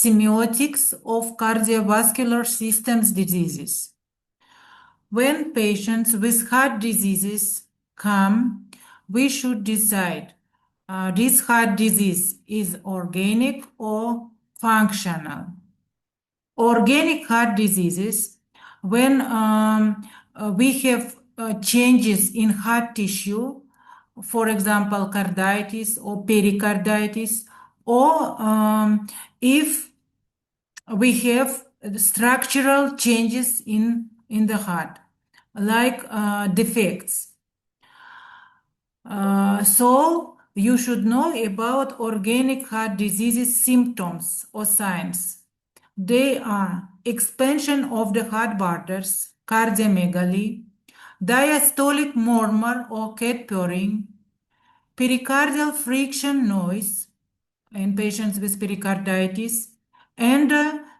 semiotics of cardiovascular systems diseases. When patients with heart diseases come, we should decide this heart disease is organic or functional. Organic heart diseases, when we have changes in heart tissue, for example, carditis or pericarditis, or if we have structural changes in the heart, like defects. So you should know about organic heart diseases symptoms or signs. They are expansion of the heart borders, cardiomegaly, diastolic murmur or cat purring, pericardial friction noise in patients with pericarditis, and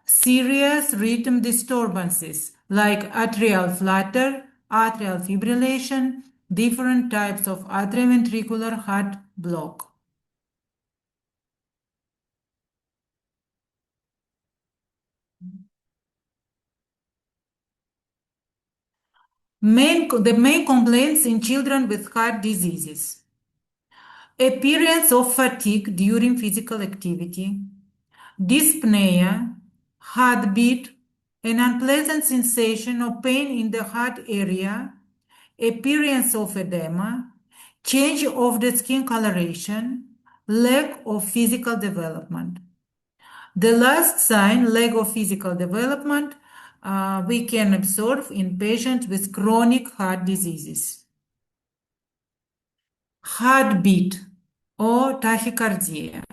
serious rhythm disturbances like atrial flutter, atrial fibrillation, different types of atrioventricular heart block. The main complaints in children with heart diseases: appearance of fatigue during physical activity, dyspnea, heartbeat, an unpleasant sensation of pain in the heart area, appearance of edema, change of the skin coloration, lack of physical development. The last sign, lack of physical development, we can observe in patients with chronic heart diseases. Heartbeat or tachycardia.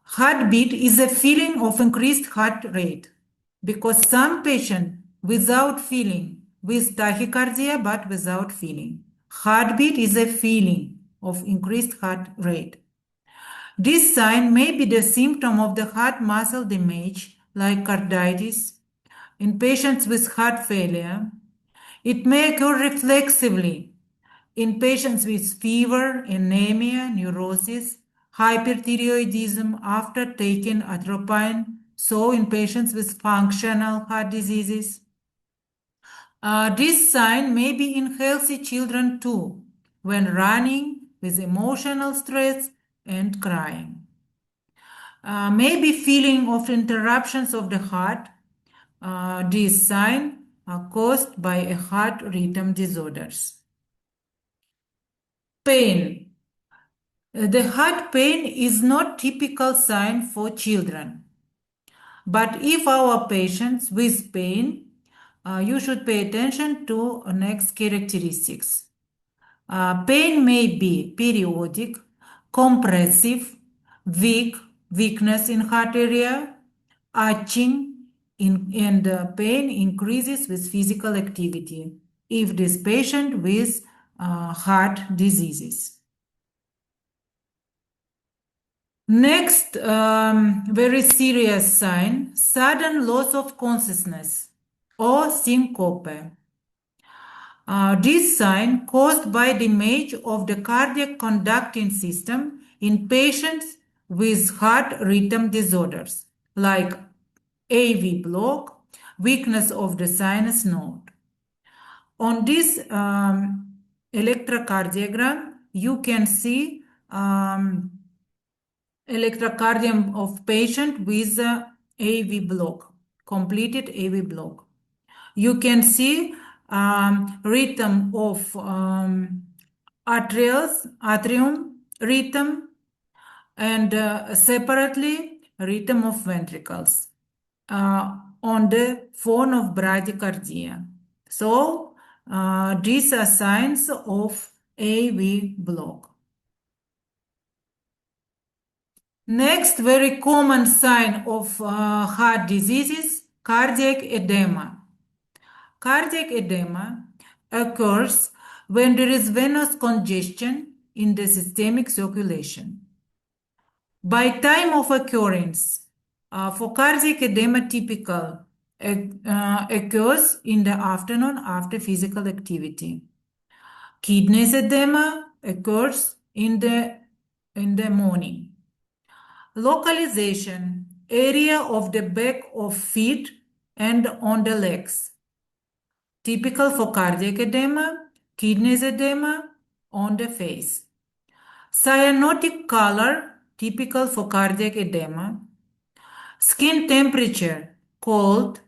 Heartbeat is a feeling of increased heart rate because some patients without feeling, with tachycardia but without feeling. Heartbeat is a feeling of increased heart rate. This sign may be the symptom of the heart muscle damage, like carditis. In patients with heart failure, it may occur reflexively in patients with fever, anemia, neurosis, hyperthyroidism after taking atropine, so in patients with functional heart diseases. This sign may be in healthy children too, when running with emotional stress and crying. Maybe feeling of interruptions of the heart. These signs are caused by a heart rhythm disorders. Pain. The heart pain is not typical sign for children. But if our patients with pain, you should pay attention to next characteristics. Pain may be periodic, compressive, weakness in heart area, itching, and pain increases with physical activity if this patient with heart diseases. Next, very serious sign, sudden loss of consciousness or syncope. This sign caused by damage of the cardiac conducting system in patients with heart rhythm disorders like AV block, weakness of the sinus node. On this electrocardiogram, you can see electrocardiogram of patient with AV block, completed AV block. You can see rhythm of atrium rhythm, and separately rhythm of ventricles on the phone of bradycardia. So these are signs of AV block. Next very common sign of heart diseases, cardiac edema. Cardiac edema occurs when there is venous congestion in the systemic circulation. By time of occurrence, for cardiac edema typical occurs in the afternoon after physical activity. Kidneys edema occurs in the morning. Localization, area of the back of feet and on the legs. Typical for cardiac edema, kidneys edema on the face. Cyanotic color, typical for cardiac edema. Skin temperature, cold,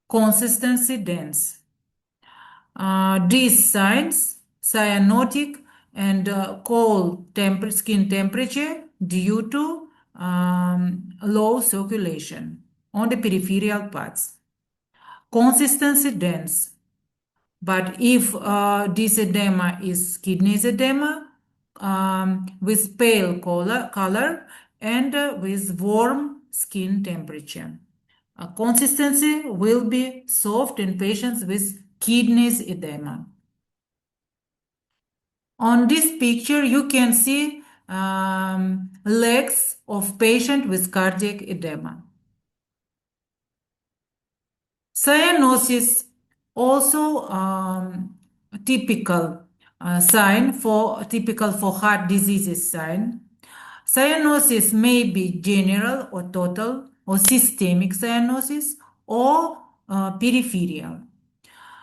consistency dense. These signs, cyanotic and cold skin temperature due to low circulation on the peripheral parts. Consistency dense. But if this edema is kidneys edema with pale color and with warm skin temperature. Consistency will be soft in patients with kidneys edema. On this picture, you can see legs of patient with cardiac edema. Cyanosis also typical typical for heart diseases sign. Cyanosis may be general or total or systemic cyanosis or peripheral.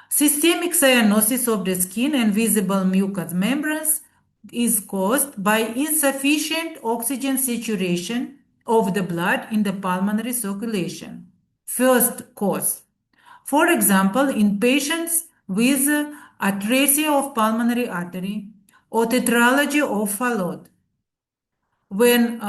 Systemic cyanosis of the skin and visible mucous membranes is caused by insufficient oxygen saturation of the blood in the pulmonary circulation. First cause. For example, in patients with atresia of pulmonary artery or tetralogy of Fallot, when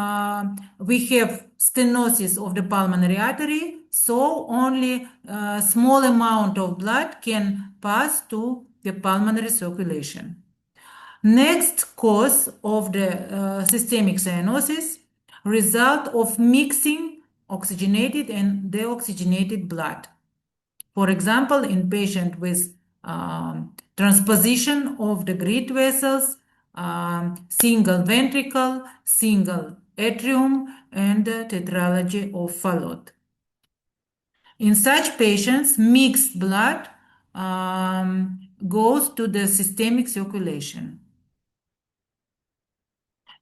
we have stenosis of the pulmonary artery, so only a small amount of blood can pass to the pulmonary circulation. Next cause of the systemic cyanosis, result of mixing oxygenated and deoxygenated blood. For example, in patient with transposition of the great vessels, single ventricle, single atrium, and tetralogy of Fallot. In such patients, mixed blood goes to the systemic circulation.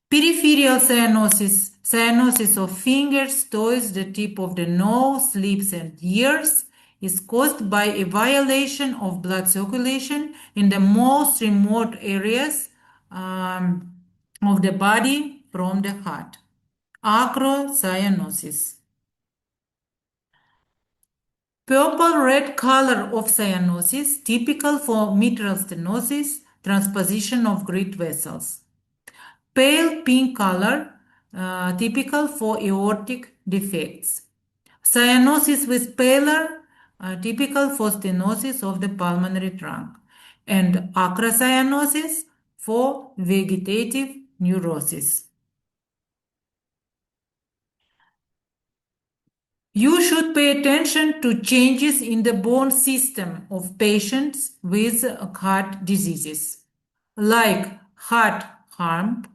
Peripheral cyanosis, cyanosis of fingers, toes, the tip of the nose, lips, and ears, is caused by a violation of blood circulation in the most remote areas of the body from the heart. Acrocyanosis. Purple-red color of cyanosis, typical for mitral stenosis, transposition of great vessels. Pale pink color, typical for aortic defects. Cyanosis with pallor, typical for stenosis of the pulmonary trunk. And acrocyanosis for vegetative neurosis. You should pay attention to changes in the bone system of patients with heart diseases, like heart hump.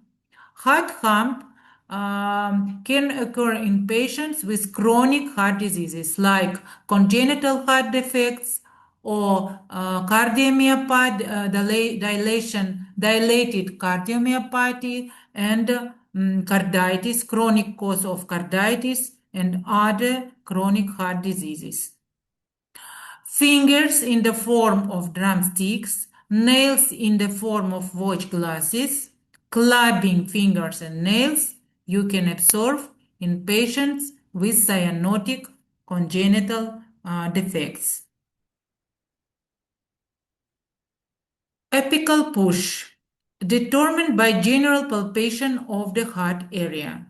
Heart hump can occur in patients with chronic heart diseases like congenital heart defects or dilated cardiomyopathy, and carditis, chronic cause of carditis, and other chronic heart diseases. Fingers in the form of drumsticks, nails in the form of watch glasses, clubbing fingers and nails you can observe in patients with cyanotic congenital defects. Apical push, determined by general palpation of the heart area.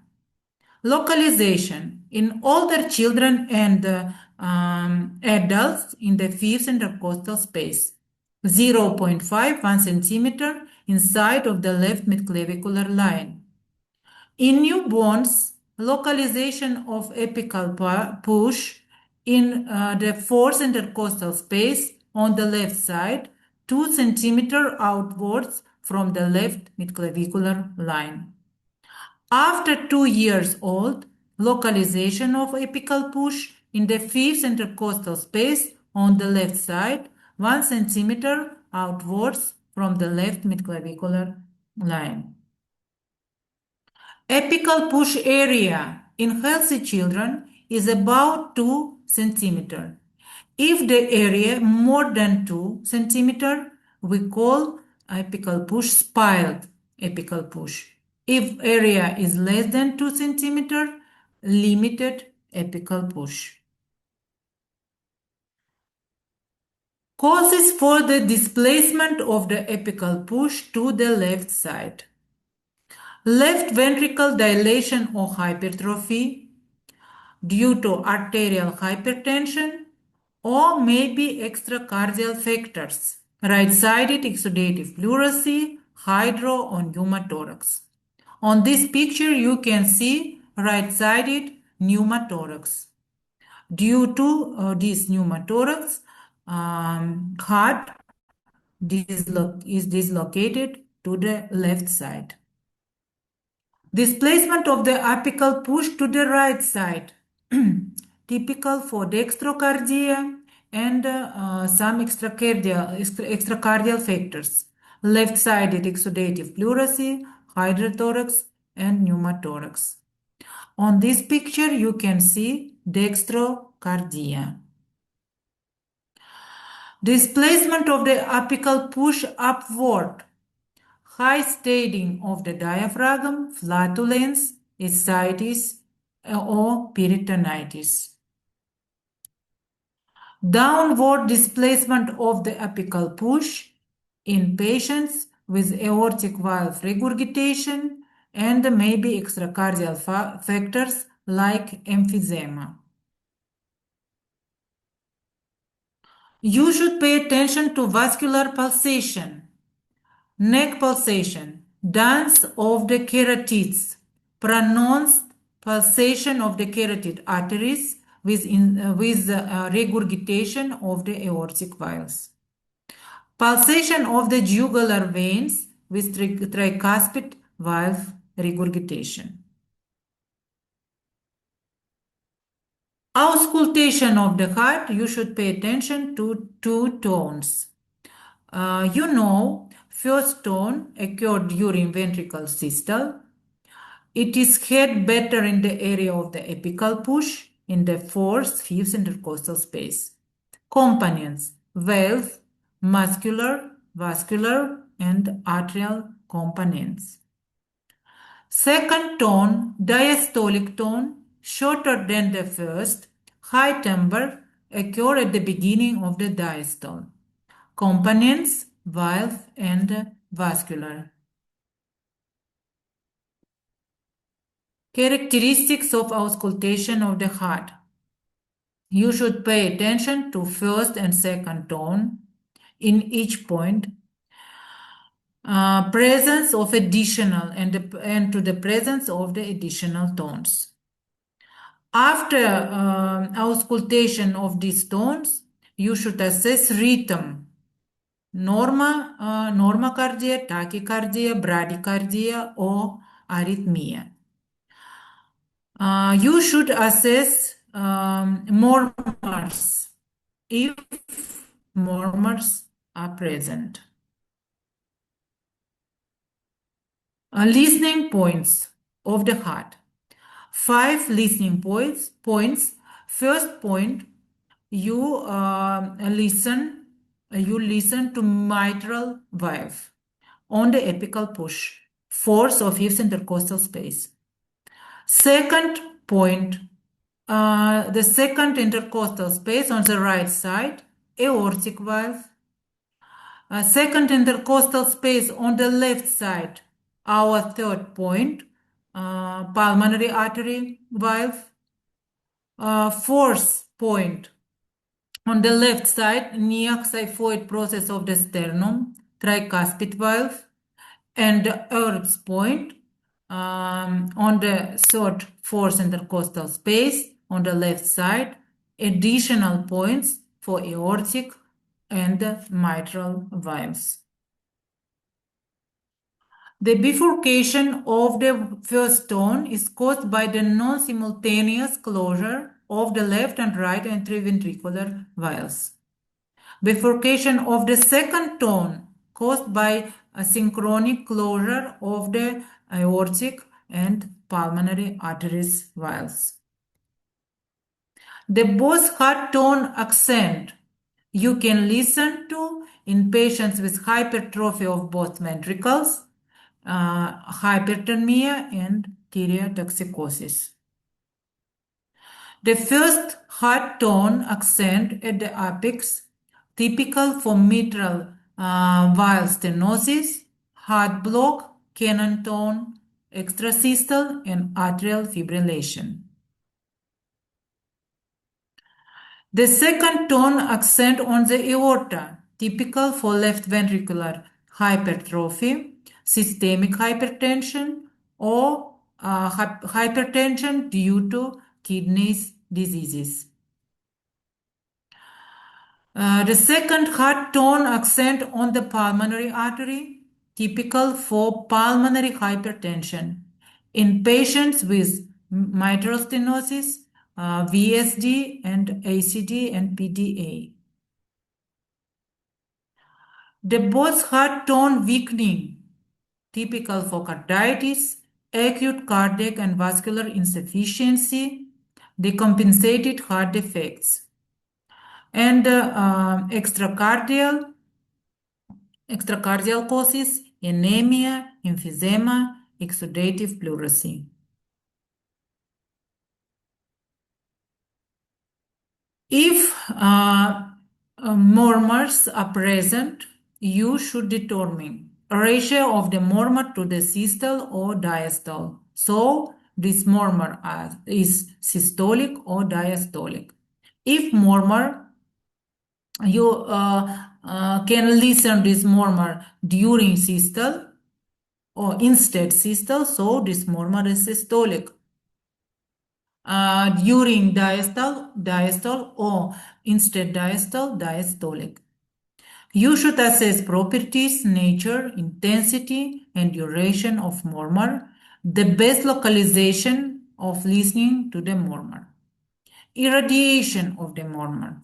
Localization in older children and adults in the fifth intercostal space, 0.5 1 centimeter inside of the left midclavicular line. In newborns, localization of apical push in the fourth intercostal space on the left side, 2 centimeter outwards from the left midclavicular line. After 2 years old, localization of apical push in the fifth intercostal space on the left side, 1 centimeter outwards from the left midclavicular line. Apical push area in healthy children is about 2 centimeter. If the area more than 2 centimeter, we call apical push spiled apical push. If area is less than 2 centimeter, limited apical push. Causes for the displacement of the apical push to the left side. Left ventricle dilation or hypertrophy due to arterial hypertension or maybe extracardial factors, right-sided exudative pleurisy, hydro or pneumothorax. On this picture, you can see right-sided pneumothorax. Due to this pneumothorax, heart is dislocated to the left side. Displacement of the apical push to the right side, typical for dextrocardia and some extracardial factors. Left-sided exudative pleurisy, hydrothorax, and pneumothorax. On this picture, you can see dextrocardia. Displacement of the apical push upward. High staging of the diaphragm, flatulence, ascites, or peritonitis. Downward displacement of the apical push in patients with aortic valve regurgitation and maybe extracardial factors like emphysema. You should pay attention to vascular pulsation. Neck pulsation, dance of the carotids, pronounced pulsation of the carotid arteries with regurgitation of the aortic valves. Pulsation of the jugular veins with tricuspid valve regurgitation. Auscultation of the heart, you should pay attention to 2 tones. First tone occurred during ventricle systole. It is heard better in the area of the apical push in the 4th, 5th intercostal space. Components: valve, muscular, vascular, and arterial components. Second tone, diastolic tone, shorter than the first, high timbre, occur at the beginning of the diastole. Components: valve and vascular. Characteristics of auscultation of the heart. You should pay attention to first and second tone in each point. Presence of additional and to the presence of the additional tones. After auscultation of these tones, you should assess rhythm. Normocardia, tachycardia, bradycardia, or arrhythmia. You should assess murmurs if murmurs are present. Listening points of the heart. 5 listening points. First point, you listen to mitral valve on the apical push, 4th or 5th intercostal space. Second point, the second intercostal space on the right side, aortic valve. Second intercostal space on the left side, our third point, pulmonary artery valve. 4th point, on the left side, near-xiphoid process of the sternum, tricuspid valve. And the Earth's point, on the 3rd, 4th intercostal space on the left side, additional points for aortic and mitral valves. The bifurcation of the first tone is caused by the non-simultaneous closure of the left and right ventricular valves. Bifurcation of the second tone caused by a synchronic closure of the aortic and pulmonary arteries valves. The both heart tone accent you can listen to in patients with hypertrophy of both ventricles, hyperthermia, and thyreotoxicosis. The first heart tone accent at the apex, typical for mitral valve stenosis, heart block, cannon tone, extrasystal, and atrial fibrillation. The second tone accent on the aorta, typical for left ventricular hypertrophy, systemic hypertension, or hypertension due to kidneys diseases. The second heart tone accent on the pulmonary artery, typical for pulmonary hypertension in patients with mitral stenosis, VSD, and ACD and PDA. The both heart tone weakening, typical for carditis, acute cardiac and vascular insufficiency, decompensated heart defects, and extracardial causes, anemia, emphysema, exudative pleurisy. If murmurs are present, you should determine a ratio of the murmur to the systole or diastole. So this murmur is systolic or diastolic. If murmur, you can listen this murmur during systole or instead systole, so this murmur is systolic. During diastole, or instead diastolic. You should assess properties, nature, intensity, and duration of murmur, the best localization of listening to the murmur, irradiation of the murmur.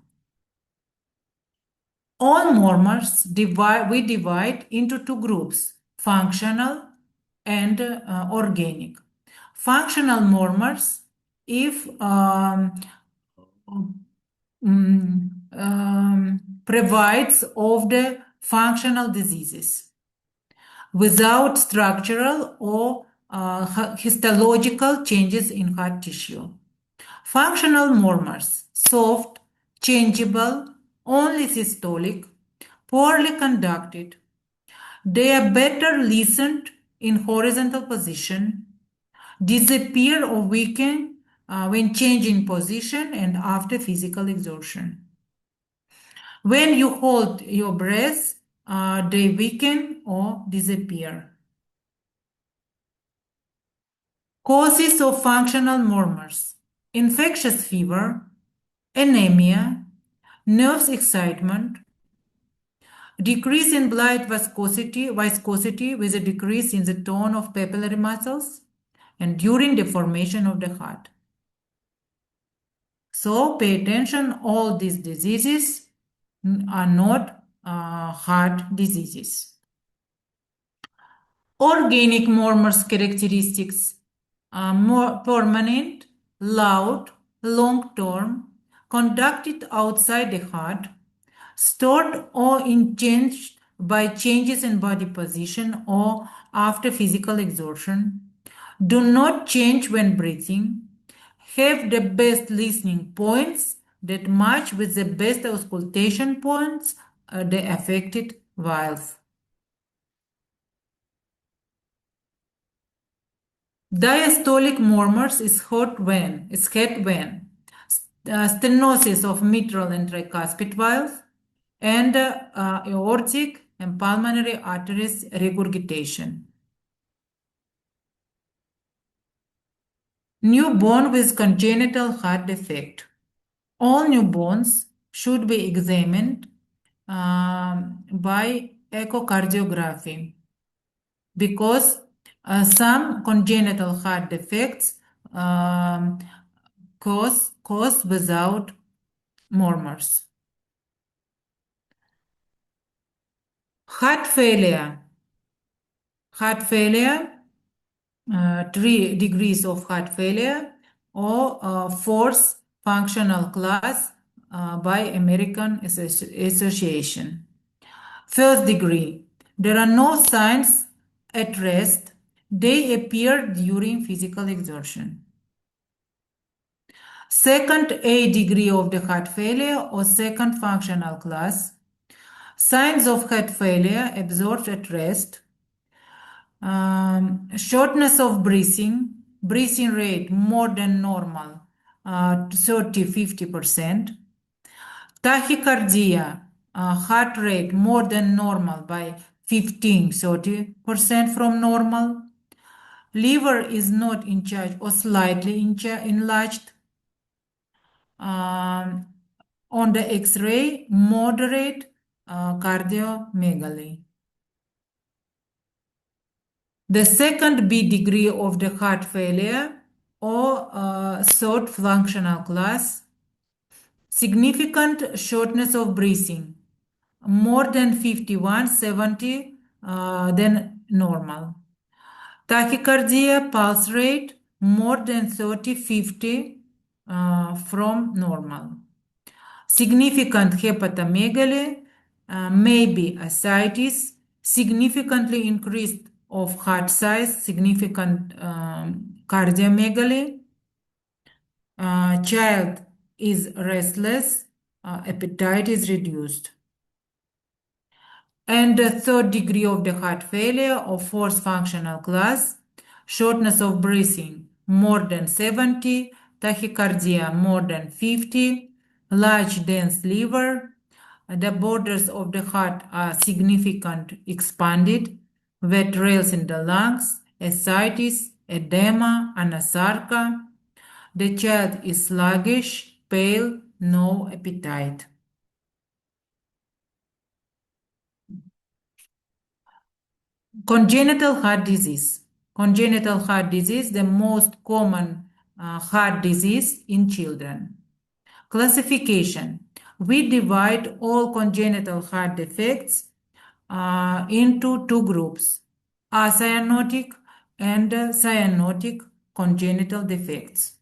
All murmurs we divide into two groups, functional and organic. Functional murmurs, if provides of the functional diseases without structural or histological changes in heart tissue. Functional murmurs, soft, changeable, only systolic, poorly conducted. They are better listened in horizontal position, disappear or weaken when changing position and after physical exertion. When you hold your breath, they weaken or disappear. Causes of functional murmurs: infectious fever, anemia, nerves excitement, decrease in blood viscosity with a decrease in the tone of papillary muscles, and during the formation of the heart. So pay attention, all these diseases are not heart diseases. Organic murmurs characteristics are more permanent, loud, long-term, conducted outside the heart, stored or changed by changes in body position or after physical exertion, do not change when breathing, have the best listening points that match with the best auscultation points the affected valve. Diastolic murmurs is heard when stenosis of mitral and tricuspid valve and aortic and pulmonary arteries regurgitation. Newborn with congenital heart defect. All newborns should be examined by echocardiography because some congenital heart defects cause without murmurs. Heart failure. Heart failure 3 degrees of heart failure or fourth functional class by American Association. First degree, there are no signs at rest. They appear during physical exertion. Second A degree of the heart failure or second functional class, signs of heart failure observed at rest, shortness of breathing rate more than normal, 30-50%, tachycardia, heart rate more than normal by 15-30% from normal, liver is not in charge or slightly enlarged, on the X-ray, moderate cardiomegaly. The second B degree of the heart failure or third functional class, significant shortness of breathing, more than 51-70 than normal. Tachycardia, pulse rate, more than 30-50 from normal. Significant hepatomegaly, maybe ascites, significantly increased of heart size, significant cardiomegaly. Child is restless, appetite is reduced. And the third degree of the heart failure or fourth functional class, shortness of breathing more than 70, tachycardia more than 50, large dense liver, the borders of the heart are significant expanded, ventrals in the lungs, ascites, edema, anasarca. The child is sluggish, pale, no appetite. Congenital heart disease. Congenital heart disease, the most common heart disease in children. Classification. We divide all congenital heart defects into two groups, acyanotic and cyanotic congenital defects.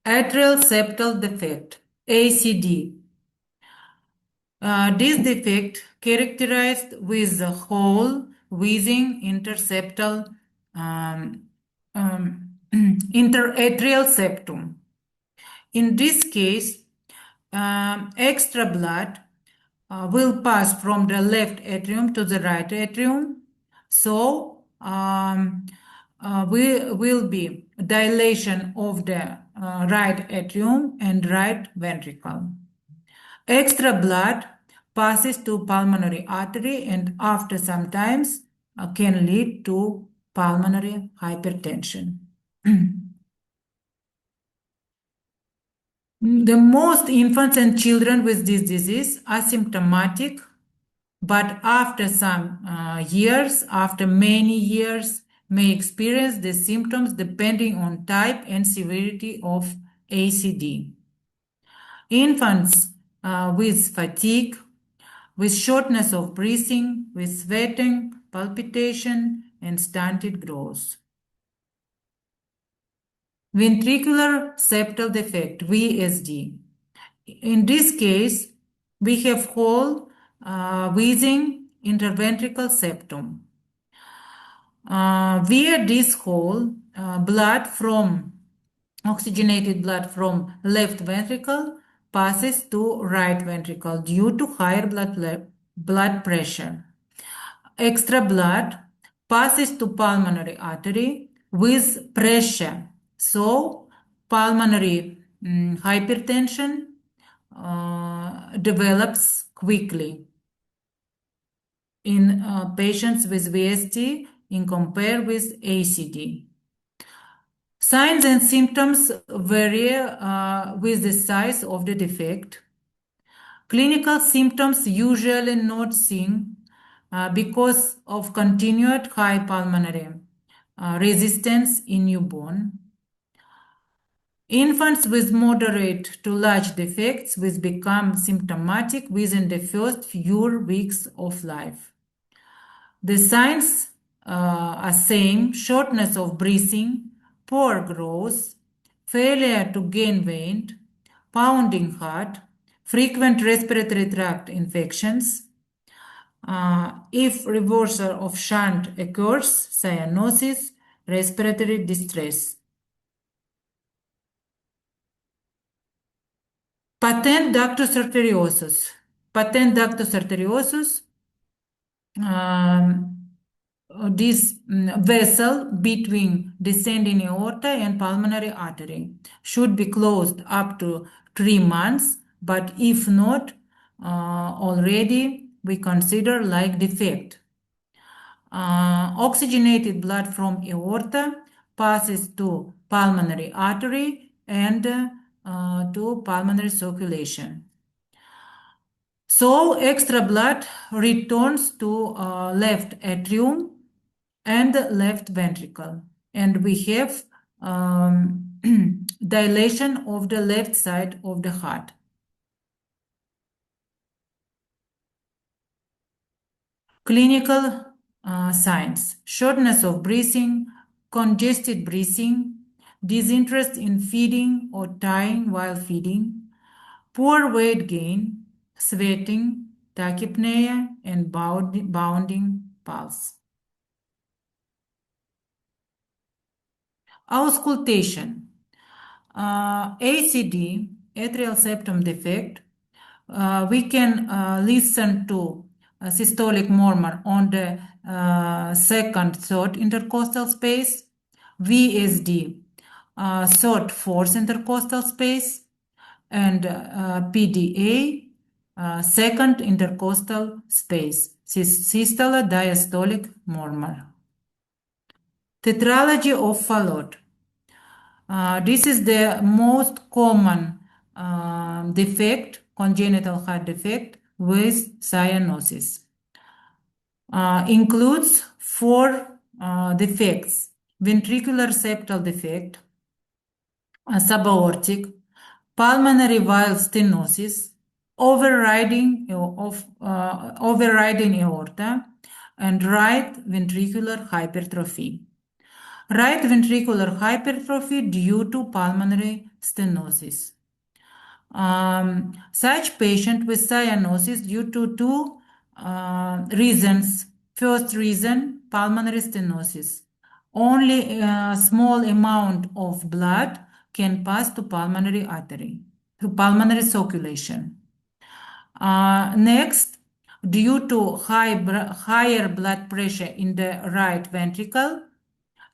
Atrial septal defect, ACD. This defect characterized with the whole wheezing interseptal interatrial septum. In this case, extra blood will pass from the left atrium to the right atrium. So will be dilation of the right atrium and right ventricle. Extra blood passes to pulmonary artery and after some times can lead to pulmonary hypertension. The most infants and children with this disease are symptomatic, but after some years, after many years, may experience the symptoms depending on type and severity of ACD. Infants with fatigue, with shortness of breathing, with sweating, palpitation, and stunted growth. Ventricular septal defect, VSD. In this case, we have whole wheezing interventricular septum. Via this hole, oxygenated blood from left ventricle passes to right ventricle due to higher blood pressure. Extra blood passes to pulmonary artery with pressure. So pulmonary hypertension develops quickly in patients with VSD in compare with ACD. Signs and symptoms vary with the size of the defect. Clinical symptoms usually not seen because of continued high pulmonary resistance in newborn. Infants with moderate to large defects will become symptomatic within the first few weeks of life. The signs are same: shortness of breathing, poor growth, failure to gain weight, pounding heart, frequent respiratory tract infections. If reversal of shunt occurs, cyanosis, respiratory distress. Patent ductus arteriosus. Patent ductus arteriosus, this vessel between descending aorta and pulmonary artery should be closed up to 3 months, but if not already, we consider like defect. Oxygenated blood from aorta passes to pulmonary artery and to pulmonary circulation. So extra blood returns to left atrium and left ventricle, and we have dilation of the left side of the heart. Clinical signs: shortness of breathing, congested breathing, disinterest in feeding or tying while feeding, poor weight gain, sweating, tachypnea, and bounding pulse. Auscultation. ACD, atrial septum defect. We can listen to systolic murmur on the second, third intercostal space. VSD, third, fourth intercostal space. And PDA, second intercostal space. Systole diastolic murmur. Tetralogy of Fallot. This is the most common defect, congenital heart defect with cyanosis. Includes 4 defects: ventricular septal defect, subaortic, pulmonary valve stenosis, overriding aorta, and right ventricular hypertrophy. Right ventricular hypertrophy due to pulmonary stenosis. Such patient with cyanosis due to 2 reasons. First reason, pulmonary stenosis. Only a small amount of blood can pass to pulmonary artery, to pulmonary circulation. Next, due to higher blood pressure in the right ventricle,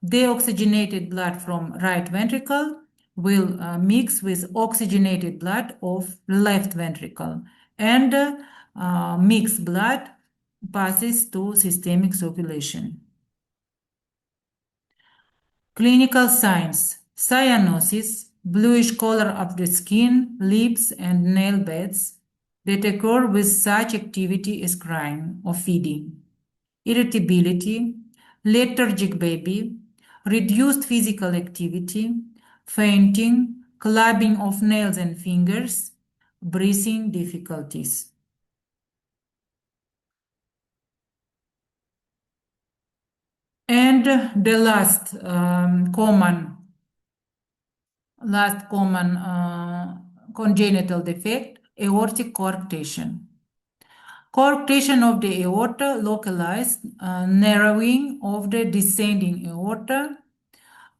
deoxygenated blood from right ventricle will mix with oxygenated blood of left ventricle, and mixed blood passes to systemic circulation. Clinical signs: cyanosis, bluish color of the skin, lips, and nail beds that occur with such activity as crying or feeding. Irritability, lethargic baby, reduced physical activity, fainting, clubbing of nails and fingers, breathing difficulties. And the last common congenital defect, aortic coarctation. Coarctation of the aorta, localized narrowing of the descending aorta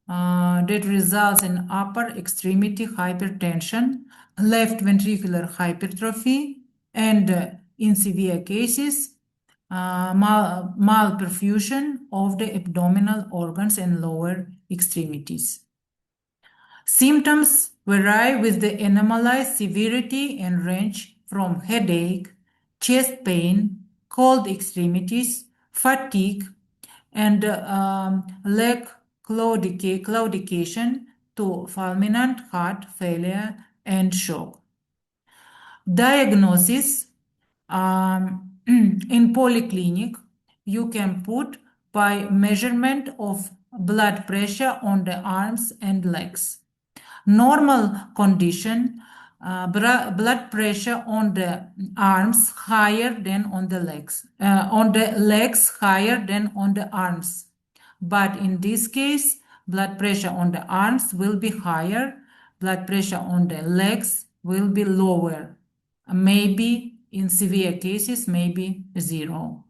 that results in upper extremity hypertension, left ventricular hypertrophy, and in severe cases, malperfusion of the abdominal organs and lower extremities. Symptoms vary with the anomalized severity and range from headache, chest pain, cold extremities, fatigue, and leg claudication to fulminant heart failure and shock. Diagnosis: in polyclinic, you can put by measurement of blood pressure on the arms and legs. Normal condition, blood pressure on the arms higher than on the legs, on the legs higher than on the arms. But in this case, blood pressure on the arms will be higher, blood pressure on the legs will be lower. Maybe in severe cases, maybe 0.